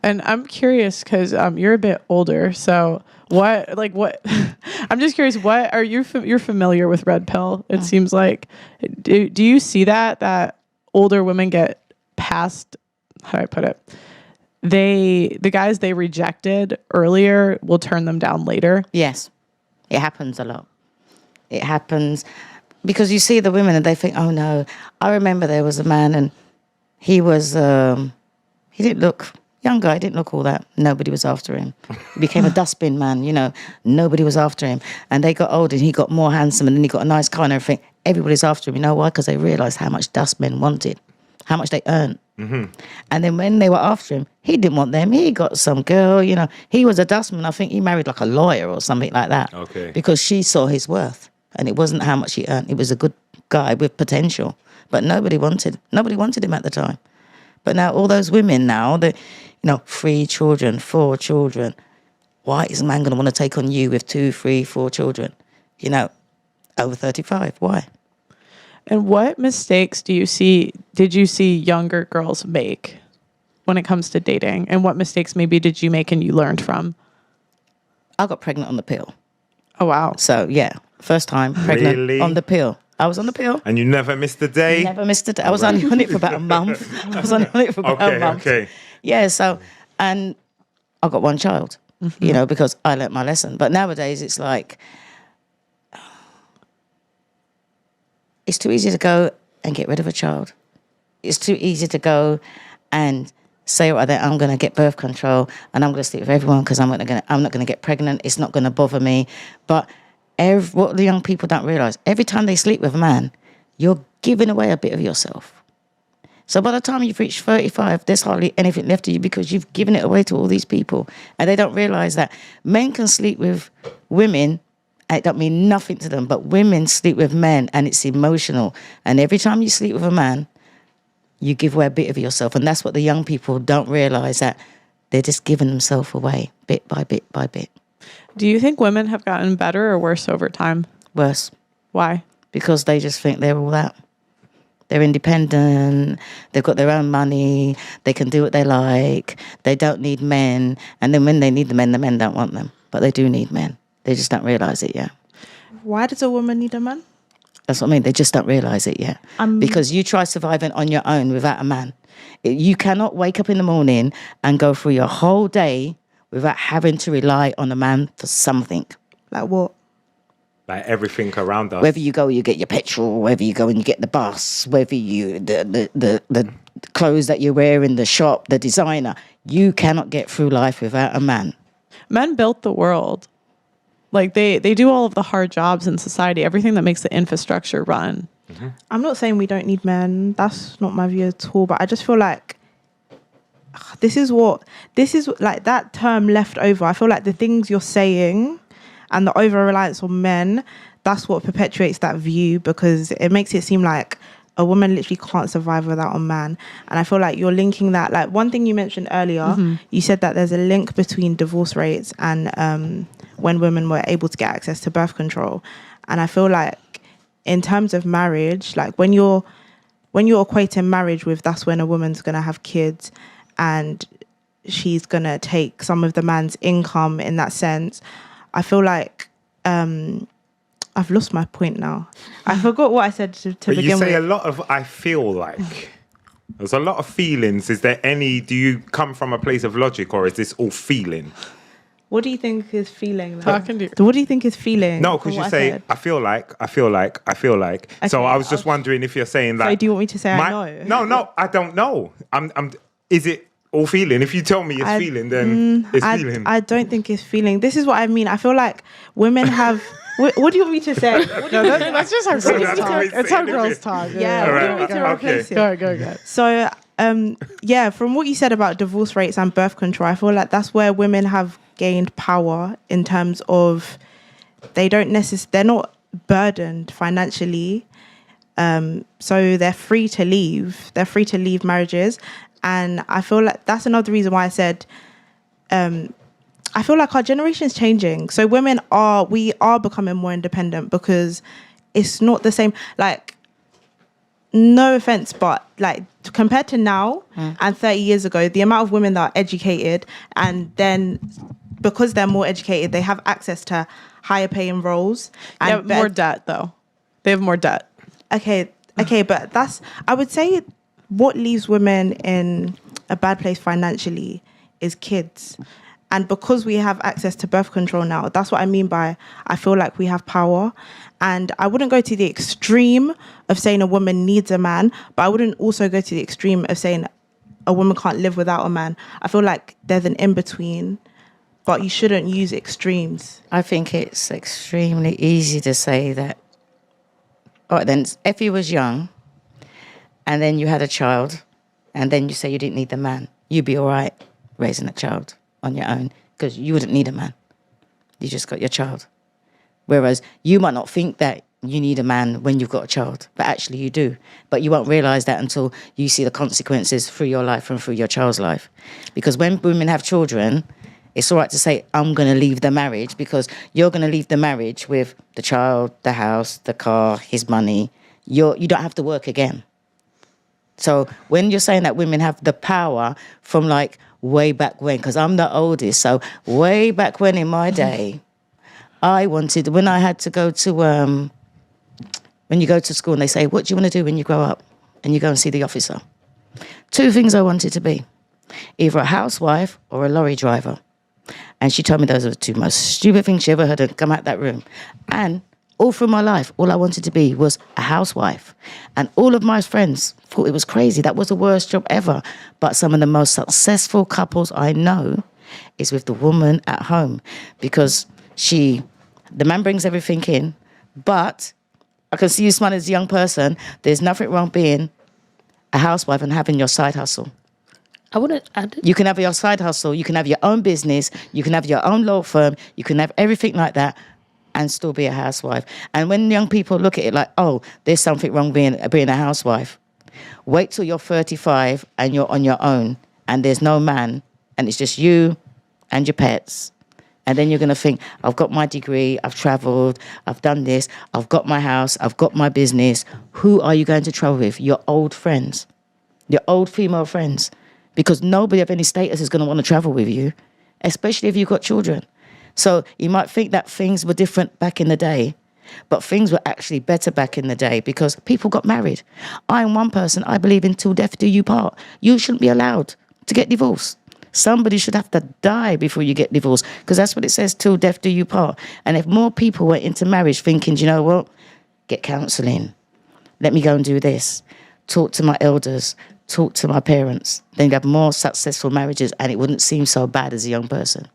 And I'm curious because you're a bit older. So what? I'm just curious. What are you're familiar with red pill? It seems like. Do you see that older women get past? How do I put it? The guys they rejected earlier will turn them down later. Yes, it happens a lot. It happens because you see the women and they think, oh no. I remember there was a man and he was he didn't look. Young guy, didn't look all that. Nobody was after him. He became a dustbin man, Nobody was after him. And they got older and he got more handsome and then he got a nice car and everything. Everybody's after him. You know why? Because they realised how much dustmen wanted, how much they earned. Mm-hmm. And then when they were after him, he didn't want them. He got some girl, He was a dustman. I think he married like a lawyer or something like that. Okay. Because she saw his worth. And it wasn't how much he earned. He was a good guy with potential. But nobody wanted him at the time. But now all those women now, 3 children, 4 children. Why is a man going to want to take on you with 2, 3, 4 children? Over 35. Why? And what mistakes did you see younger girls make when it comes to dating? And what mistakes maybe did you make and you learned from? I got pregnant on the pill. Oh, wow. So, yeah, first time pregnant Really? on the pill. I was on the pill. And you never missed a day? Never missed a day. I was only on it for about a month. A month. Okay. Yeah, so, and I got 1 child, because I learnt my lesson. But nowadays it's like, it's too easy to go and get rid of a child. It's too easy to go and say, I'm going to get birth control and I'm going to sleep with everyone because I'm not going to get pregnant. It's not going to bother me. But what the young people don't realise, every time they sleep with a man, you're giving away a bit of yourself. So by the time you've reached 35, there's hardly anything left of you because you've given it away to all these people. And they don't realise that men can sleep with women, and it don't mean nothing to them, but women sleep with men and it's emotional. And every time you sleep with a man, you give away a bit of yourself. And that's what the young people don't realise, that they're just giving themselves away bit by bit by bit. Do you think women have gotten better or worse over time? Worse. Why? Because they just think they're all that. They're independent, they've got their own money, they can do what they like, they don't need men. And then when they need the men don't want them. But they do need men. They just don't realise it yet. Why does a woman need a man? That's what I mean. They just don't realise it yet. Because you try surviving on your own without a man. You cannot wake up in the morning and go through your whole day without having to rely on a man for something. Like what? Like everything around us. Whether you go, you get your petrol. Whether you go and you get the bus. Whether you the clothes that you wear in the shop, the designer. You cannot get through life without a man. Men built the world. Like they do all of the hard jobs in society, everything that makes the infrastructure run. Mm-hmm. I'm not saying we don't need men. That's not my view at all. But I just feel like this is like that term left over. I feel like the things you're saying and the over-reliance on men, that's what perpetuates that view, because it makes it seem like a woman literally can't survive without a man. And I feel like you're linking that, like one thing you mentioned earlier, you said that there's a link between divorce rates and when women were able to get access to birth control. And I feel like in terms of marriage, like when you're equating marriage with that's when a woman's going to have kids and she's going to take some of the man's income in that sense, I feel like I've lost my point now. I forgot what I said to begin with. You say a lot of I feel like. There's a lot of feelings. Do you come from a place of logic or is this all feeling? What do you think is feeling? What do you think is feeling? No, because you say, I feel like. Okay, so I was just wondering if you're saying that. So do you want me to say I know? No, I don't know. Is it all feeling? If you tell me it's feeling, then it's feeling. I don't think it's feeling. This is what I mean. I feel like women have... What do you want me to say? That's just how girls talk. It's how girls talk. Yeah, what do you want me to replace it? Go. So, from what you said about divorce rates and birth control, I feel like that's where women have gained power in terms of they're not burdened financially. So they're free to leave. They're free to leave marriages. And I feel like that's another reason why I said... I feel like our generation is changing. So women we are becoming more independent because it's not the same. Like no offense, but like compared to now and 30 years ago, the amount of women that are educated, and then because they're more educated, they have access to higher paying roles. And more debt though. They have more debt. Okay, but I would say what leaves women in a bad place financially is kids. And because we have access to birth control now, that's what I mean by I feel like we have power. And I wouldn't go to the extreme of saying a woman needs a man, but I wouldn't also go to the extreme of saying a woman can't live without a man. I feel like there's an in-between, but you shouldn't use extremes. I think it's extremely easy to say that. All right, then, if you was young and then you had a child and then you say you didn't need the man, you'd be all right raising a child on your own because you wouldn't need a man. You just got your child. Whereas you might not think that you need a man when you've got a child, but actually you do. But you won't realise that until you see the consequences through your life and through your child's life. Because when women have children, it's all right to say, I'm going to leave the marriage, because you're going to leave the marriage with the child, the house, the car, his money. You don't have to work again. So when you're saying that women have the power from like way back when, because I'm the oldest, so way back when in my day, when I had to go to, when you go to school and they say, what do you want to do when you grow up? And you go and see the officer. 2 things I wanted to be, either a housewife or a lorry driver. And she told me those are the 2 most stupid things she ever heard her come out that room. And all through my life, all I wanted to be was a housewife. And all of my friends thought it was crazy. That was the worst job ever. But some of the most successful couples I know is with the woman at home, because the man brings everything in, but I can see you smiling as a young person. There's nothing wrong being a housewife and having your side hustle. You can have your side hustle, you can have your own business, you can have your own law firm, you can have everything like that and still be a housewife. And when young people look at it like, oh, there's something wrong being a housewife, wait till you're 35 and you're on your own and there's no man and it's just you and your pets. And then you're going to think, I've got my degree, I've travelled, I've done this, I've got my house, I've got my business. Who are you going to travel with? Your old friends, your old female friends. Because nobody of any status is going to want to travel with you, especially if you've got children. So you might think that things were different back in the day, but things were actually better back in the day because people got married. I am one person, I believe in till death do you part. You shouldn't be allowed to get divorced. Somebody should have to die before you get divorced, because that's what it says, till death do you part. And if more people went into marriage thinking, do you know what, get counselling, let me go and do this, talk to my elders, talk to my parents, then you'd have more successful marriages and it wouldn't seem so bad as a young person.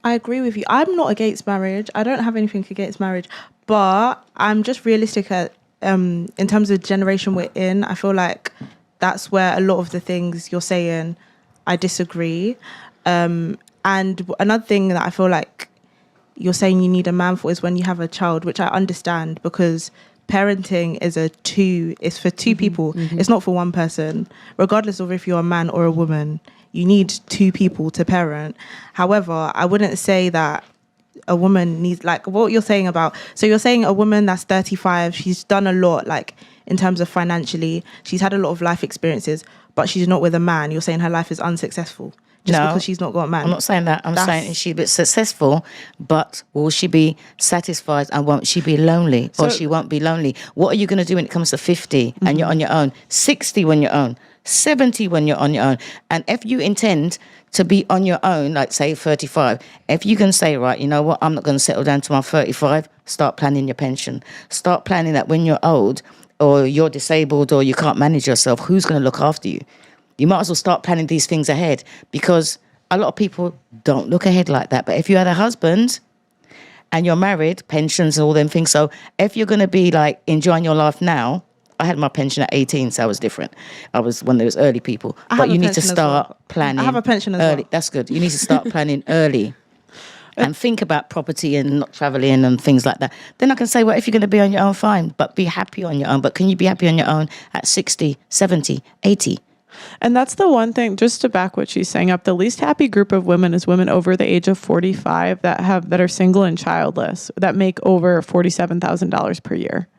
I agree with you. I'm not against marriage. I don't have anything against marriage, but I'm just realistic in terms of the generation we're in. I feel like that's where a lot of the things you're saying, I disagree. And another thing that I feel like you're saying you need a man for is when you have a child, which I understand, because parenting is for 2 people. Mm-hmm. It's not for one person. Regardless of if you're a man or a woman, you need 2 people to parent. However, I wouldn't say that a woman needs, like what you're saying about, so you're saying a woman that's 35, she's done a lot, like in terms of financially, she's had a lot of life experiences, but she's not with a man. You're saying her life is unsuccessful just because she's not got a man. I'm not saying that. I'm saying she'll be successful, but will she be satisfied and won't she be lonely, or she won't be lonely? What are you going to do when it comes to 50 and you're on your own, 60 when you're on, 70 when you're on your own? And if you intend to be on your own, like say 35, if you can say, right, you know what, I'm not going to settle down to my 35, start planning your pension. Start planning that when you're old or you're disabled or you can't manage yourself, who's going to look after you? You might as well start planning these things ahead, because a lot of people don't look ahead like that. But if you had a husband and you're married, pensions and all them things. So if you're going to be like enjoying your life now, I had my pension at 18, so I was different. I was one of those early people. But you need to start planning. I have a pension as early. well. That's good. You need to start planning early and think about property and not traveling and things like that. Then I can say, well, if you're going to be on your own, fine, but be happy on your own. But can you be happy on your own at 60, 70, 80? And that's the one thing, just to back what she's saying up, the least happy group of women is women over the age of 45 that are single and childless, that make over $47,000 per year.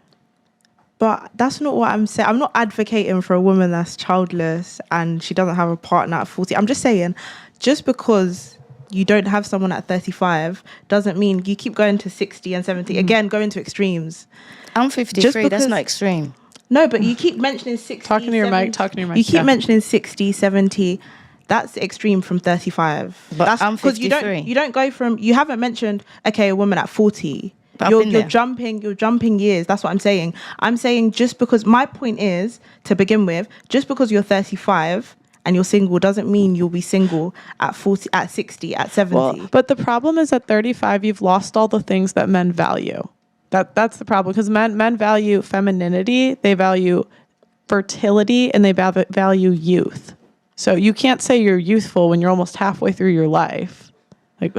But that's not what I'm saying. I'm not advocating for a woman that's childless and she doesn't have a partner at 40. I'm just saying, just because you don't have someone at 35 doesn't mean you keep going to 60 and 70. Again, going to extremes. I'm 53. That's not extreme. No, but you keep mentioning 60. Talking to your 70. mic, talking to your mic. You keep mentioning 60, 70. That's extreme from 35. But that's I'm 53. Because you don't go from, you haven't mentioned, okay, a woman at 40. But You're jumping years. That's what I'm saying. I'm saying just because, my point is, to begin with, just because you're 35 and you're single doesn't mean you'll be single at 40, at 60, at 70. Well, but the problem is at 35, you've lost all the things that men value. That's the problem, because men value femininity, they value fertility, and they value youth. So you can't say you're youthful when you're almost halfway through your life. Like,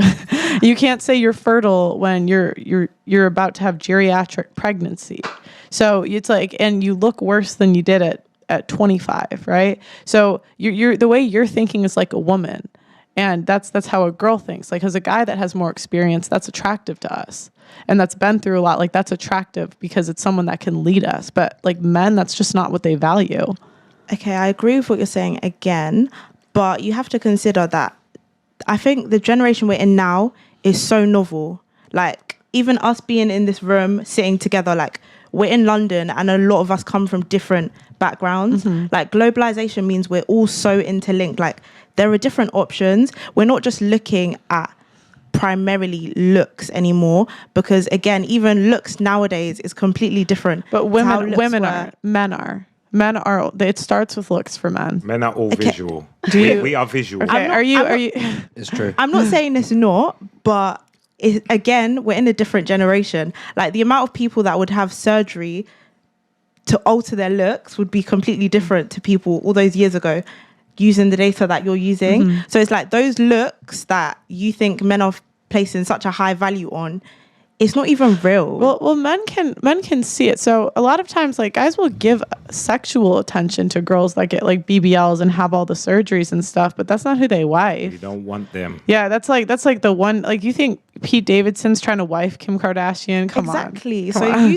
you can't say you're fertile when you're about to have geriatric pregnancy. So it's like, and you look worse than you did at 25, right? So you're the way you're thinking is like a woman, and that's how a girl thinks. Like, as a guy that has more experience, that's attractive to us, and that's been through a lot. Like, that's attractive because it's someone that can lead us. But like men, that's just not what they value. Okay, I agree with what you're saying again, but you have to consider that I think the generation we're in now is so novel. Like, even us being in this room, sitting together, like, we're in London and a lot of us come from different backgrounds. Like, globalization means we're all so interlinked. Like, there are different options. We're not just looking at primarily looks anymore, because again, even looks nowadays is completely different. But men are. It starts with looks for men. Men are all visual. We are visual. Okay, are you? It's true. I'm not saying it's not, but again, we're in a different generation. Like, the amount of people that would have surgery to alter their looks would be completely different to people all those years ago using the data that you're using. So it's like those looks that you think men are placing such a high value on, it's not even real. Well, men can see it. So a lot of times, like, guys will give sexual attention to girls that get like BBLs and have all the surgeries and stuff, but that's not who they wife. You don't want them. Yeah, that's like the one. Like, you think Pete Davidson's trying to wife Kim Kardashian? Come on. Exactly. Come So on.